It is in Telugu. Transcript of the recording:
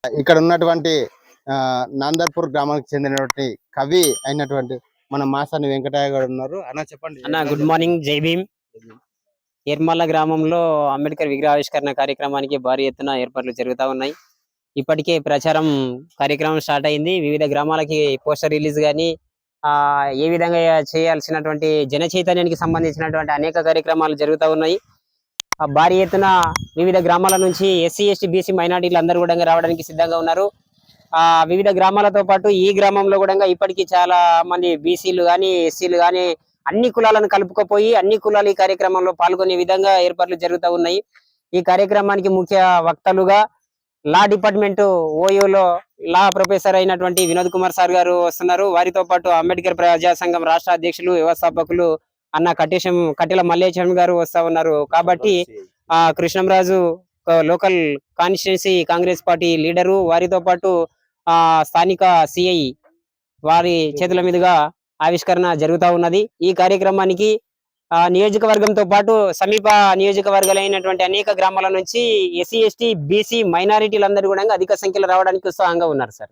ఇక్కడ ఉన్నటువంటి నాందర్పూర్ గ్రామానికి చెందినటువంటి కవి అయినటువంటి మన మాసాని వెంకటయ్య గారు ఉన్నారు. అన్న చెప్పండి అన్న. గుడ్ మార్నింగ్, జై భీమ్. ఎర్మల్ల గ్రామంలో అంబేద్కర్ విగ్రహావిష్కరణ కార్యక్రమానికి భారీ ఎత్తున ఏర్పాట్లు జరుగుతూ ఉన్నాయి. ఇప్పటికే ప్రచారం కార్యక్రమం స్టార్ట్ అయింది. వివిధ గ్రామాలకి పోస్టర్ రిలీజ్ గానీ ఏ విధంగా చేయాల్సినటువంటి జన చైతన్యానికి సంబంధించినటువంటి అనేక కార్యక్రమాలు జరుగుతూ ఉన్నాయి. భారీ ఎత్తున వివిధ గ్రామాల నుంచి ఎస్సీ, ఎస్టీ, బీసీ, మైనార్టీలు అందరూ కూడా రావడానికి సిద్ధంగా ఉన్నారు. వివిధ గ్రామాలతో పాటు ఈ గ్రామంలో కూడా ఇప్పటికీ చాలా మంది బీసీలు కానీ, ఎస్సీలు కానీ అన్ని కులాలను కలుపుకపోయి అన్ని కులాలు ఈ కార్యక్రమంలో పాల్గొనే విధంగా ఏర్పాట్లు జరుగుతూ ఉన్నాయి. ఈ కార్యక్రమానికి ముఖ్య వక్తలుగా లా డిపార్ట్మెంట్ ఓయూలో లా ప్రొఫెసర్ అయినటువంటి వినోద్ కుమార్ సార్ గారు వస్తున్నారు. వారితో పాటు అంబేద్కర్ ప్రజా సంఘం రాష్ట్ర అధ్యక్షులు, వ్యవస్థాపకులు అన్న కట్టెల మల్లేశం గారు వస్తా ఉన్నారు. కాబట్టి Krishnamraju local constituency Congress party leader, వారితో పాటు స్థానిక సిఐ వారి చేతుల మీదుగా ఆవిష్కరణ జరుగుతూ ఉన్నది. ఈ కార్యక్రమానికి నియోజకవర్గంతో పాటు సమీప నియోజకవర్గాలైనటువంటి అనేక గ్రామాల నుంచి ఎస్సీ, ఎస్టీ, బీసీ, మైనారిటీలందరూ కూడా అధిక సంఖ్యలో రావడానికి ఉత్సాహంగా ఉన్నారు సార్.